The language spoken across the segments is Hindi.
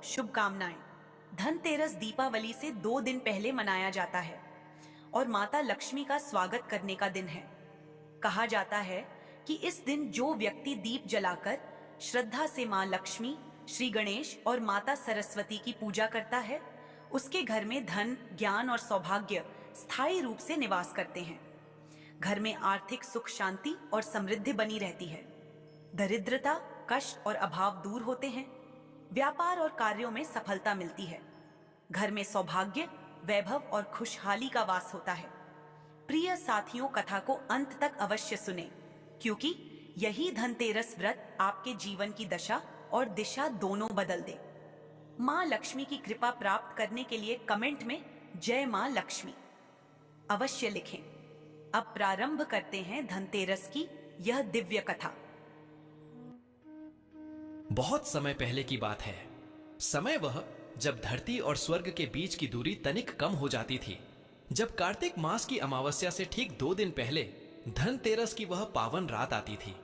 शुभकामनाएं। धनतेरस दीपावली से 2 दिन पहले मनाया जाता है और माता लक्ष्मी का स्वागत करने का दिन है। कहा जाता है कि इस दिन जो व्यक्ति दीप जलाकर श्रद्धा से मां लक्ष्मी, श्री गणेश और माता सरस्वती की पूजा करता है, उसके घर में धन, ज्ञान और सौभाग्य स्थायी रूप से निवास करते हैं। घर में आर्थिक सुख, शांति और समृद्धि बनी रहती है। दरिद्रता, कष्ट और अभाव दूर होते हैं। व्यापार और कार्यों में सफलता मिलती है। घर में सौभाग्य, वैभव और खुशहाली का वास होता है। प्रिय साथियों, कथा को अंत तक अवश्य सुने, क्योंकि यही धनतेरस व्रत आपके जीवन की दशा और दिशा दोनों बदल दे। मां लक्ष्मी की कृपा प्राप्त करने के लिए कमेंट में जय मां लक्ष्मी अवश्य लिखें। अब प्रारंभ करते हैं धनतेरस की यह दिव्य कथा। बहुत समय पहले की बात है। समय वह जब धरती और स्वर्ग के बीच की दूरी तनिक कम हो जाती थी। जब कार्तिक मास की अमावस्या से ठीक 2 दिन पहले धनतेरस की वह पावन रात आती थी।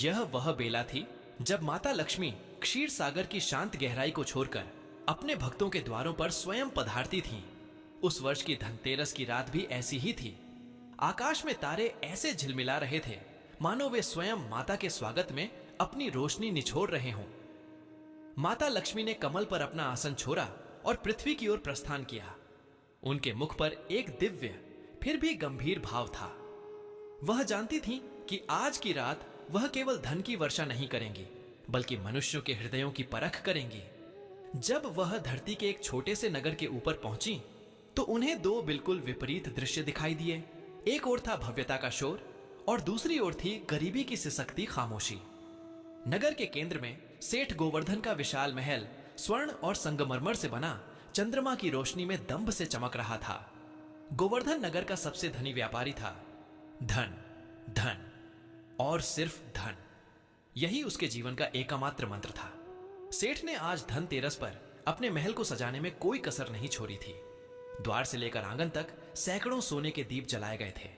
यह वह बेला थी जब माता लक्ष्मी क्षीर सागर की शांत गहराई को छोड़कर अपने भक्तों के द्वारों पर स्वयं पधारती थीं। उस वर्ष की धनतेरस की रात भी ऐसी ही थी। आकाश में तारे ऐसे झिलमिला रहे थे मानो वे स्वयं माता के स्वागत में अपनी रोशनी निछोड़ रहे हों। माता लक्ष्मी ने कमल पर अपना आसन छोड़ा और पृथ्वी की ओर प्रस्थान किया। उनके मुख पर एक दिव्य फिर भी गंभीर भाव था। वह जानती थीं कि आज की रात वह केवल धन की वर्षा नहीं करेंगी, बल्कि मनुष्यों के हृदयों की परख करेंगी। जब वह धरती के एक छोटे से नगर के ऊपर पहुंची तो उन्हें 2 बिल्कुल विपरीत दृश्य दिखाई दिए। एक ओर था भव्यता का शोर और दूसरी ओर थी गरीबी की सिसकती खामोशी। नगर के केंद्र में सेठ गोवर्धन का विशाल महल स्वर्ण और संगमरमर से बना चंद्रमा की रोशनी में दंभ से चमक रहा था। गोवर्धन नगर का सबसे धनी व्यापारी था। धन, धन और सिर्फ धन, यही उसके जीवन का एकमात्र मंत्र था। सेठ ने आज धनतेरस पर अपने महल को सजाने में कोई कसर नहीं छोड़ी थी। द्वार से लेकर आंगन तक सैकड़ों सोने के दीप जलाए गए थे।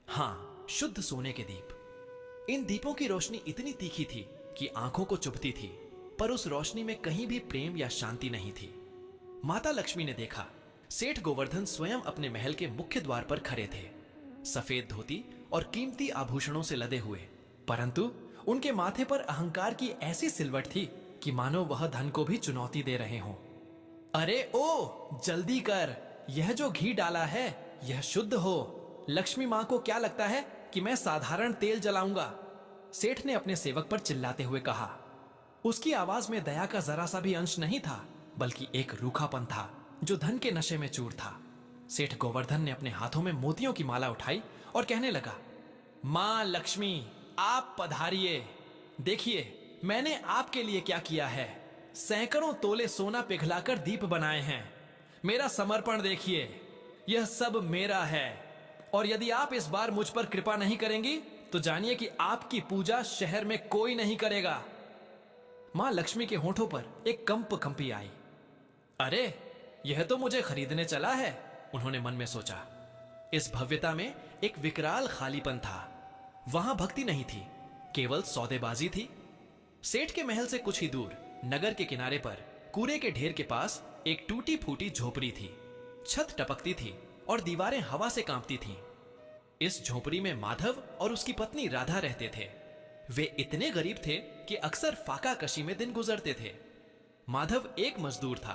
हां, शुद्ध सोने के दीप। इन दीपों की रोशनी इतनी तीखी थी कि आंखों को चुभती थी, पर उस रोशनी में कहीं भी प्रेम या शांति नहीं थी। माता लक्ष्मी ने देखा, सेठ गोवर्धन स्वयं अपने महल के मुख्य द्वार पर खड़े थे, सफेद धोती और कीमती आभूषणों से लदे हुए, परंतु उनके माथे पर अहंकार की ऐसी सिलवट थी कि मानो वह धन को भी चुनौती दे रहे हों। अरे ओ, जल्दी कर, यह जो घी डाला है यह शुद्ध हो। लक्ष्मी मां को क्या लगता है कि मैं साधारण तेल जलाऊंगा? सेठ ने अपने सेवक पर चिल्लाते हुए कहा। उसकी आवाज में दया का जरा सा भी अंश नहीं था, बल्कि एक रूखापन था जो धन के नशे में चूर था। सेठ गोवर्धन ने अपने हाथों में मोतियों की माला उठाई और कहने लगा, मां लक्ष्मी, आप पधारिए। देखिए मैंने आपके लिए क्या किया है। सैकड़ों तोले सोना पिघलाकर दीप बनाए हैं। मेरा समर्पण देखिए, यह सब मेरा है। और यदि आप इस बार मुझ पर कृपा नहीं करेंगी तो जानिए कि आपकी पूजा शहर में कोई नहीं करेगा। मां लक्ष्मी के होठों पर एक कंप कंपी आई। अरे, यह तो मुझे खरीदने चला है, उन्होंने मन में सोचा। इस भव्यता में एक विकराल खालीपन था। वहां भक्ति नहीं थी, केवल सौदेबाजी थी। सेठ के महल से कुछ ही दूर नगर के किनारे पर कूड़े के ढेर के पास एक टूटी फूटी झोपड़ी थी। छत टपकती थी और दीवारें हवा से कांपती थीं। इस झोपड़ी में माधव और उसकी पत्नी राधा रहते थे। वे इतने गरीब थे कि अक्सर फाका कशी में दिन गुजरते थे। माधव एक मजदूर था,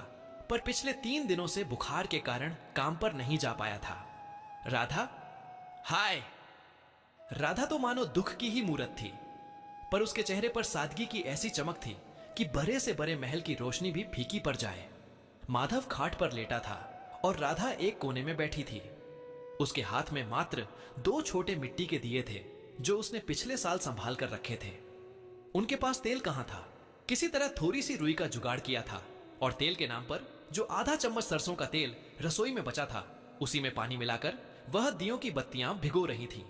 पर पिछले 3 दिनों से बुखार के कारण काम पर नहीं जा पाया था। राधा, हाय। राधा तो मानो दुख की ही मूरत थी, पर उसके चेहरे पर सादगी की ऐसी चमक थी कि बड़े से बड़े महल की रोशनी भी फीकी पड़ जाए। माधव खाट पर लेटा था और राधा एक कोने में बैठी थी। उसके हाथ में मात्र 2 छोटे मिट्टी के दिए थे जो उसने पिछले साल संभाल कर रखे थे। उनके पास तेल कहां था? किसी तरह थोड़ी सी रुई का जुगाड़ किया था और तेल के नाम पर जो आधा चम्मच सरसों का तेल रसोई में बचा था, उसी में पानी मिलाकर वह दियों की बत्तियां भिगो रही थी।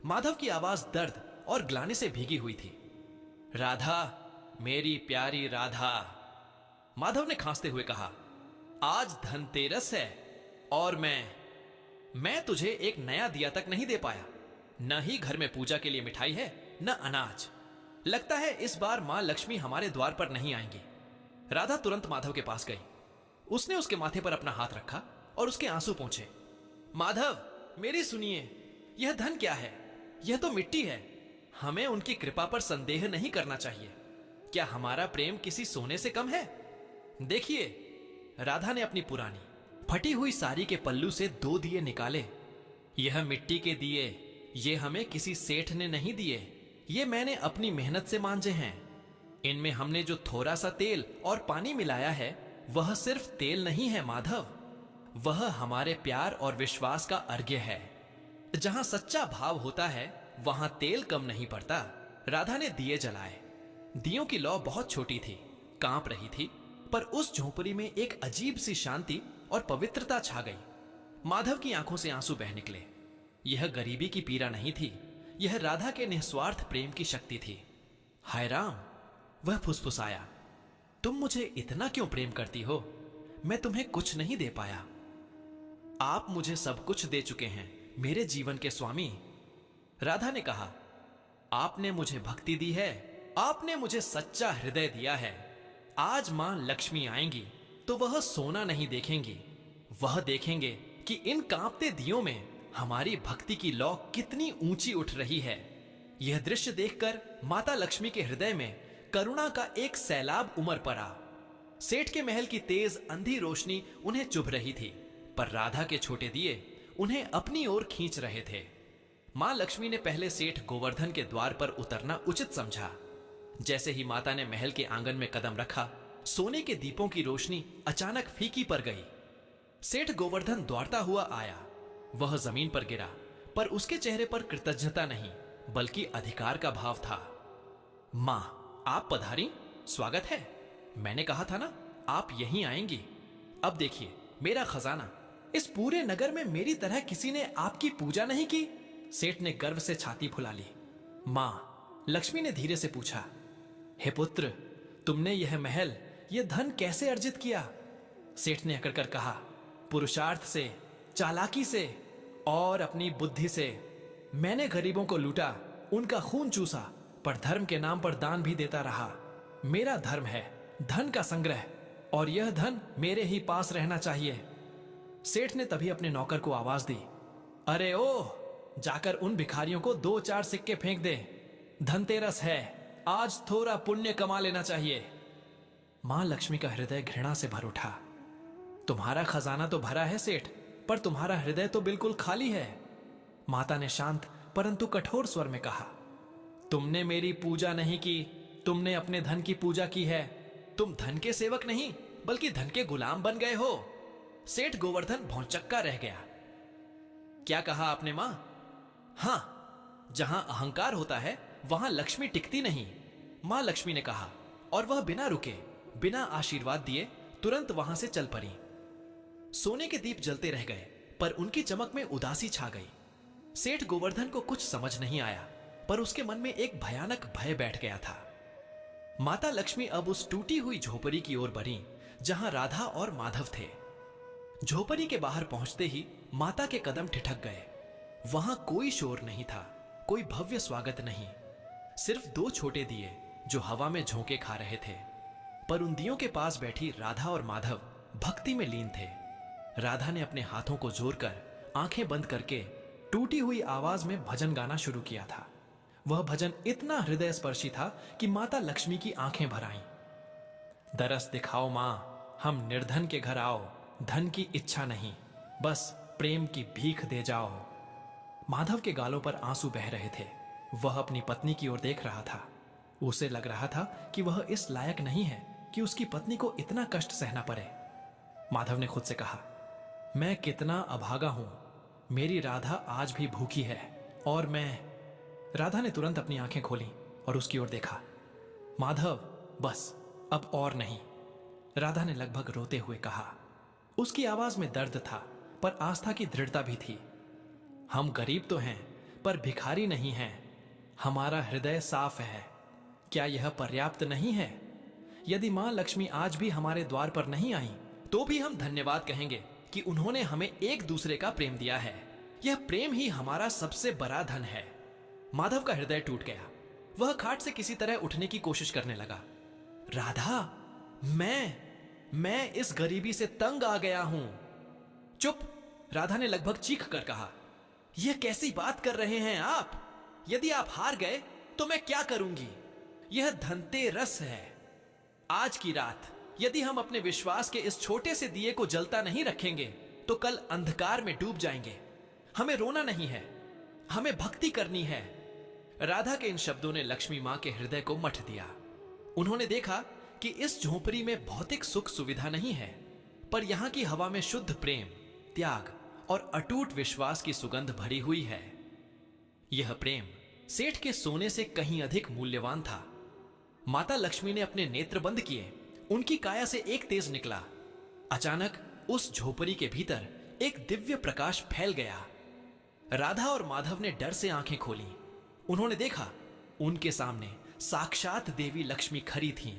माधव की आवाज दर्द और ग्लानि से भीगी हुई थी। राधा, मेरी प्यारी राधा, माधव ने खांसते हुए कहा, आज धनतेरस है और मैं तुझे एक नया दिया तक नहीं दे पाया। न ही घर में पूजा के लिए मिठाई है, न अनाज। लगता है इस बार मां लक्ष्मी हमारे द्वार पर नहीं आएंगी। राधा तुरंत माधव के पास गई। उसने उसके माथे पर अपना हाथ रखा और उसके आंसू पोंछे। माधव, मेरी सुनिए, यह धन क्या है? यह तो मिट्टी है। हमें उनकी कृपा पर संदेह नहीं करना चाहिए। क्या हमारा प्रेम किसी सोने से कम है? देखिए, राधा ने अपनी पुरानी फटी हुई साड़ी के पल्लू से 2 दिए निकाले। यह मिट्टी के दिए, ये हमें किसी सेठ ने नहीं दिए, ये मैंने अपनी मेहनत से मांजे हैं। इनमें हमने जो थोड़ा सा तेल और पानी मिलाया है, वह सिर्फ तेल नहीं है माधव, वह हमारे प्यार और विश्वास का अर्घ्य है। जहां सच्चा भाव होता है, वहां तेल कम नहीं पड़ता। राधा ने दिए जलाए। दियों की लौ बहुत छोटी थी, कांप रही थी, पर उस झोंपड़ी में एक अजीब सी शांति और पवित्रता छा गई। माधव की आंखों से आंसू बह निकले। यह गरीबी की पीड़ा नहीं थी, यह राधा के निस्वार्थ प्रेम की शक्ति थी। हाय राम, वह फुसफुसाया, तुम मुझे इतना क्यों प्रेम करती हो? मैं तुम्हें कुछ नहीं दे पाया। आप मुझे सब कुछ दे चुके हैं, मेरे जीवन के स्वामी। राधा ने कहा, आपने मुझे भक्ति दी है, आपने मुझे सच्चा हृदय दिया है। आज मां लक्ष्मी आएंगी तो वह सोना नहीं देखेंगी, वह देखेंगे कि इन कांपते दियों में हमारी भक्ति की लौ कितनी ऊंची उठ रही है। यह दृश्य देखकर माता लक्ष्मी के हृदय में करुणा का एक सैलाब उमड़ पड़ा। सेठ के महल की तेज अंधी रोशनी उन्हें चुभ रही थी, पर राधा के छोटे दिए उन्हें अपनी ओर खींच रहे थे। मां लक्ष्मी ने पहले सेठ गोवर्धन के द्वार पर उतरना उचित समझा। जैसे ही माता ने महल के आंगन में कदम रखा, सोने के दीपों की रोशनी अचानक फीकी पड़ गई। सेठ गोवर्धन दौड़ता हुआ आया। वह जमीन पर गिरा, पर उसके चेहरे पर कृतज्ञता नहीं, बल्कि अधिकार का भाव था। मां, आप पधारी, स्वागत है। मैंने कहा था ना, आप यहीं आएंगी। अब देखिए, मेरा खजाना। इस पूरे नगर में मेरी तरह किसी ने आपकी पूजा नहीं की। सेठ ने गर्व से छाती फुला ली। मां, लक्ष्मी ने धीरे से पूछा, हे पुत्र, तुमने यह महल, यह धन कैसे अर्जित किया? सेठ ने अकड़ कर कहा, पुरुषार्थ से, चालाकी से और अपनी बुद्धि से। मैंने गरीबों को लूटा, उनका खून चूसा, पर धर्म के नाम पर दान भी देता रहा। मेरा धर्म है धन का संग्रह, और यह धन मेरे ही पास रहना चाहिए। सेठ ने तभी अपने नौकर को आवाज दी, अरे ओह, जाकर उन भिखारियों को 2-4 सिक्के फेंक दे। धनतेरस है, आज थोड़ा पुण्य कमा लेना चाहिए। मां लक्ष्मी का हृदय घृणा से भर उठा। तुम्हारा खजाना तो भरा है सेठ, पर तुम्हारा हृदय तो बिल्कुल खाली है। माता ने शांत परंतु कठोर स्वर में कहा, तुमने मेरी पूजा नहीं की, तुमने अपने धन की पूजा की है। तुम धन के सेवक नहीं, बल्कि धन के गुलाम बन गए हो। सेठ गोवर्धन भौंचक्का रह गया। क्या कहा आपने मां? हां, जहां अहंकार होता है वहां लक्ष्मी टिकती नहीं, मां लक्ष्मी ने कहा, और वह बिना रुके, बिना आशीर्वाद दिए तुरंत वहां से चल पड़ी। सोने के दीप जलते रह गए, पर उनकी चमक में उदासी छा गई। सेठ गोवर्धन को कुछ समझ नहीं आया, पर उसके मन में एक भयानक भय बैठ गया था। माता लक्ष्मी अब उस टूटी हुई झोपड़ी की ओर बढ़ी जहां राधा और माधव थे। झोपड़ी के बाहर पहुंचते ही माता के कदम ठिठक गए। वहां कोई शोर नहीं था, कोई भव्य स्वागत नहीं, सिर्फ 2 छोटे दिए जो हवा में झोंके खा रहे थे। पर उन दियों के पास बैठी राधा और माधव भक्ति में लीन थे। राधा ने अपने हाथों को जोड़कर आंखें बंद करके टूटी हुई आवाज में भजन गाना शुरू किया था। वह भजन इतना हृदय स्पर्शी था कि माता लक्ष्मी की आंखें भर आईं। दरस दिखाओ मां, हम निर्धन के घर आओ, धन की इच्छा नहीं, बस प्रेम की भीख दे जाओ। माधव के गालों पर आंसू बह रहे थे। वह अपनी पत्नी की ओर देख रहा था। उसे लग रहा था कि वह इस लायक नहीं है कि उसकी पत्नी को इतना कष्ट सहना पड़े। माधव ने खुद से कहा, मैं कितना अभागा हूं, मेरी राधा आज भी भूखी है और मैं। राधा ने तुरंत अपनी आंखें खोली और उसकी ओर देखा। माधव, बस अब और नहीं, राधा ने लगभग रोते हुए कहा। उसकी आवाज में दर्द था, पर आस्था की दृढ़ता भी थी। हम गरीब तो हैं, पर भिखारी नहीं हैं। हमारा हृदय साफ है। क्या यह पर्याप्त नहीं है? यदि मां लक्ष्मी आज भी हमारे द्वार पर नहीं आई, तो भी हम धन्यवाद कहेंगे कि उन्होंने हमें एक दूसरे का प्रेम दिया है। यह प्रेम ही हमारा सबसे बड़ा धन है। माधव का हृदय टूट गया। वह खाट से किसी तरह उठने की कोशिश करने लगा। राधा, मैं इस गरीबी से तंग आ गया हूं। चुप, राधा ने लगभग चीख कर कहा। यह कैसी बात कर रहे हैं आप? यदि आप हार गए तो मैं क्या करूंगी? यह धनतेरस है। आज की रात यदि हम अपने विश्वास के इस छोटे से दिए को जलता नहीं रखेंगे तो कल अंधकार में डूब जाएंगे। हमें रोना नहीं है, हमें भक्ति करनी है। राधा के इन शब्दों ने लक्ष्मी मां के हृदय को मथ दिया। उन्होंने देखा कि इस झोपड़ी में भौतिक सुख सुविधा नहीं है, पर यहां की हवा में शुद्ध प्रेम, त्याग और अटूट विश्वास की सुगंध भरी हुई है। यह प्रेम सेठ के सोने से कहीं अधिक मूल्यवान था। माता लक्ष्मी ने अपने नेत्र बंद किए। उनकी काया से एक तेज निकला। अचानक उस झोपड़ी के भीतर एक दिव्य प्रकाश फैल गया। राधा और माधव ने डर से आंखें खोली। उन्होंने देखा उनके सामने साक्षात देवी लक्ष्मी खड़ी थीं।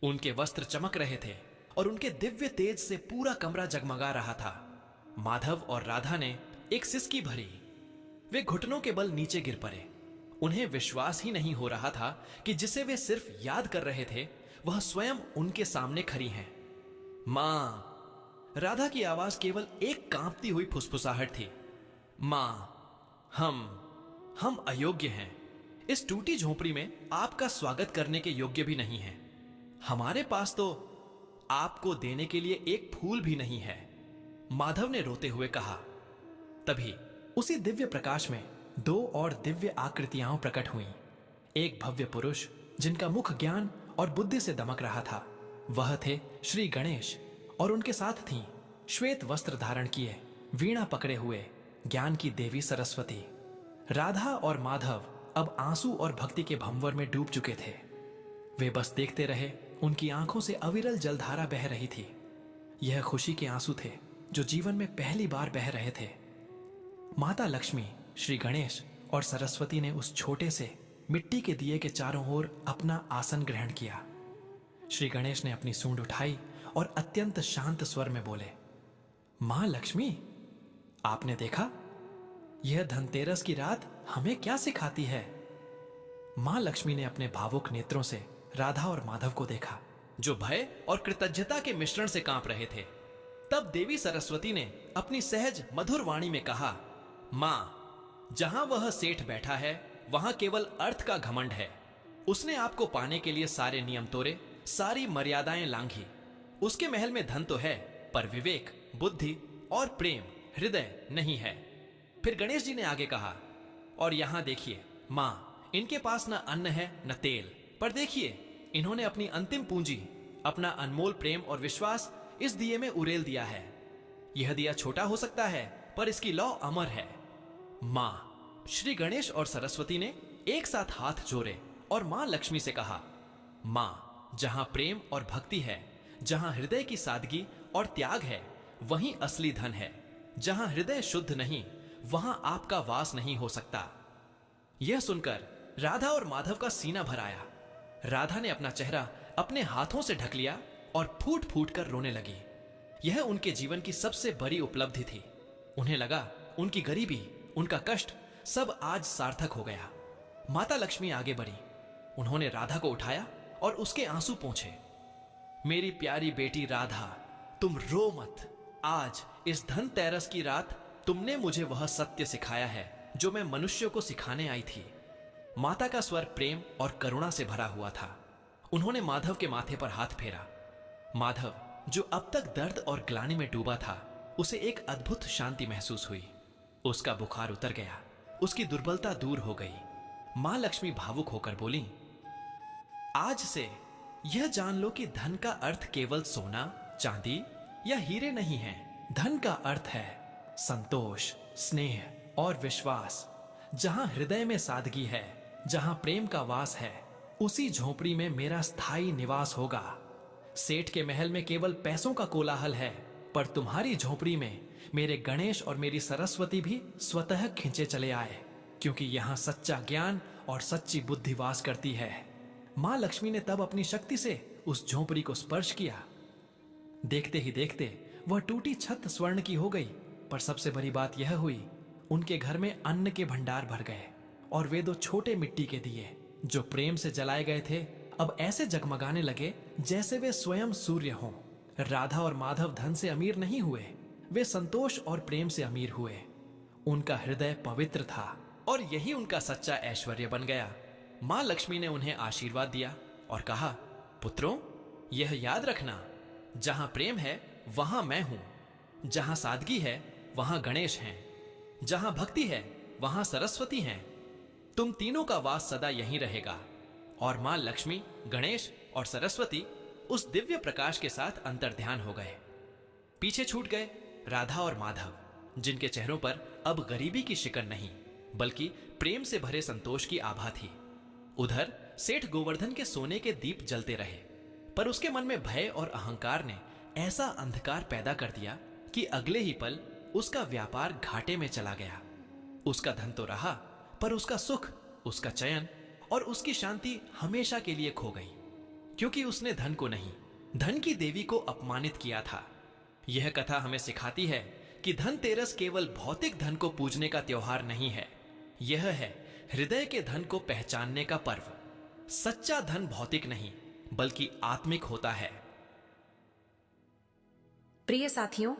उनके वस्त्र चमक रहे थे और उनके दिव्य तेज से पूरा कमरा जगमगा रहा था। माधव और राधा ने एक सिसकी भरी। वे घुटनों के बल नीचे गिर पड़े। उन्हें विश्वास ही नहीं हो रहा था कि जिसे वे सिर्फ याद कर रहे थे वह स्वयं उनके सामने खड़ी हैं। मां, राधा की आवाज केवल एक कांपती हुई फुसफुसाहट थी। मां, हम अयोग्य हैं। इस टूटी झोपड़ी में आपका स्वागत करने के योग्य भी नहीं है। हमारे पास तो आपको देने के लिए एक फूल भी नहीं है, माधव ने रोते हुए कहा। तभी उसी दिव्य प्रकाश में दो और दिव्य आकृतियां प्रकट हुईं। एक भव्य पुरुष जिनका मुख ज्ञान और बुद्धि से दमक रहा था, वह थे श्री गणेश, और उनके साथ थीं श्वेत वस्त्र धारण किए, वीणा पकड़े हुए ज्ञान की देवी सरस्वती। राधा और माधव अब आंसू और भक्ति के भंवर में डूब चुके थे। वे बस देखते रहे। उनकी आंखों से अविरल जलधारा बह रही थी। यह खुशी के आंसू थे जो जीवन में पहली बार बह रहे थे। माता लक्ष्मी, श्री गणेश और सरस्वती ने उस छोटे से मिट्टी के दिए के चारों ओर अपना आसन ग्रहण किया। श्री गणेश ने अपनी सूंड उठाई और अत्यंत शांत स्वर में बोले, मां लक्ष्मी, आपने देखा यह धनतेरस की रात हमें क्या सिखाती है? मां लक्ष्मी ने अपने भावुक नेत्रों से राधा और माधव को देखा, जो भय और कृतज्ञता के मिश्रण से कांप रहे थे। तब देवी सरस्वती ने अपनी सहज मधुर वाणी में कहा, मां, जहां वह सेठ बैठा है वहां केवल अर्थ का घमंड है। उसने आपको पाने के लिए सारे नियम तोड़े, सारी मर्यादाएं लांघी। उसके महल में धन तो है, पर विवेक, बुद्धि और प्रेम हृदय नहीं है। फिर गणेश जी ने आगे कहा, और यहां देखिए मां, इनके पास न अन्न है न तेल, पर देखिए इन्होंने अपनी अंतिम पूंजी, अपना अनमोल प्रेम और विश्वास इस दिए में उड़ेल दिया है। यह दिया छोटा हो सकता है, पर इसकी लौ अमर है। मां, श्री गणेश और सरस्वती ने एक साथ हाथ जोड़े और मां लक्ष्मी से कहा, मां, जहां प्रेम और भक्ति है, जहां हृदय की सादगी और त्याग है, वहीं असली धन है। जहां हृदय शुद्ध नहीं, वहां आपका वास नहीं हो सकता। यह सुनकर राधा और माधव का सीना भर आया। राधा ने अपना चेहरा अपने हाथों से ढक लिया और फूट फूट कर रोने लगी। यह उनके जीवन की सबसे बड़ी उपलब्धि थी। उन्हें लगा उनकी गरीबी, उनका कष्ट सब आज सार्थक हो गया। माता लक्ष्मी आगे बढ़ी। उन्होंने राधा को उठाया और उसके आंसू पोंछे। मेरी प्यारी बेटी राधा, तुम रो मत। आज इस धनतेरस की रात तुमने मुझे वह सत्य सिखाया है जो मैं मनुष्यों को सिखाने आई थी। माता का स्वर प्रेम और करुणा से भरा हुआ था। उन्होंने माधव के माथे पर हाथ फेरा। माधव, जो अब तक दर्द और ग्लानि में डूबा था, उसे एक अद्भुत शांति महसूस हुई। उसका बुखार उतर गया, उसकी दुर्बलता दूर हो गई। मां लक्ष्मी भावुक होकर बोली, आज से यह जान लो कि धन का अर्थ केवल सोना, चांदी या हीरे नहीं है। धन का अर्थ है संतोष, स्नेह और विश्वास। जहां हृदय में सादगी है, जहां प्रेम का वास है, उसी झोपड़ी में मेरा स्थायी निवास होगा। सेठ के महल में केवल पैसों का कोलाहल है, पर तुम्हारी झोपड़ी में मेरे गणेश और मेरी सरस्वती भी स्वतः खिंचे चले आए, क्योंकि यहां सच्चा ज्ञान और सच्ची बुद्धि वास करती है। मां लक्ष्मी ने तब अपनी शक्ति से उस झोपड़ी को स्पर्श किया। देखते ही देखते वह टूटी छत स्वर्ण की हो गई। पर सबसे बड़ी बात यह हुई, उनके घर में अन्न के भंडार भर गए और वे दो छोटे मिट्टी के दिए जो प्रेम से जलाए गए थे, अब ऐसे जगमगाने लगे जैसे वे स्वयं सूर्य हों। राधा और माधव धन से अमीर नहीं हुए, वे संतोष और प्रेम से अमीर हुए। उनका हृदय पवित्र था और यही उनका सच्चा ऐश्वर्य बन गया। मां लक्ष्मी ने उन्हें आशीर्वाद दिया और कहा, पुत्रों, यह याद रखना, जहां प्रेम है वहां मैं हूं, जहां सादगी है वहां गणेश हैं, जहां भक्ति है वहां सरस्वती हैं। तुम तीनों का वास सदा यहीं रहेगा। और मां लक्ष्मी, गणेश और सरस्वती उस दिव्य प्रकाश के साथ अंतर्ध्यान हो गए। पीछे छूट गए राधा और माधव, जिनके चेहरों पर अब गरीबी की शिकन नहीं, बल्कि प्रेम से भरे संतोष की आभा थी। उधर सेठ गोवर्धन के सोने के दीप जलते रहे, पर उसके मन में भय और अहंकार ने ऐसा अंधकार पैदा कर दिया कि अगले ही पल उसका व्यापार घाटे में चला गया। उसका धन तो रहा, पर उसका सुख, उसका चयन और उसकी शांति हमेशा के लिए खो गई, क्योंकि उसने धन को नहीं, धन की देवी को अपमानित किया था। यह कथा हमें सिखाती है कि धनतेरस केवल भौतिक धन को पूजने का त्योहार नहीं है, यह है हृदय के धन को पहचानने का पर्व। सच्चा धन भौतिक नहीं, बल्कि आत्मिक होता है। प्रिय साथियों,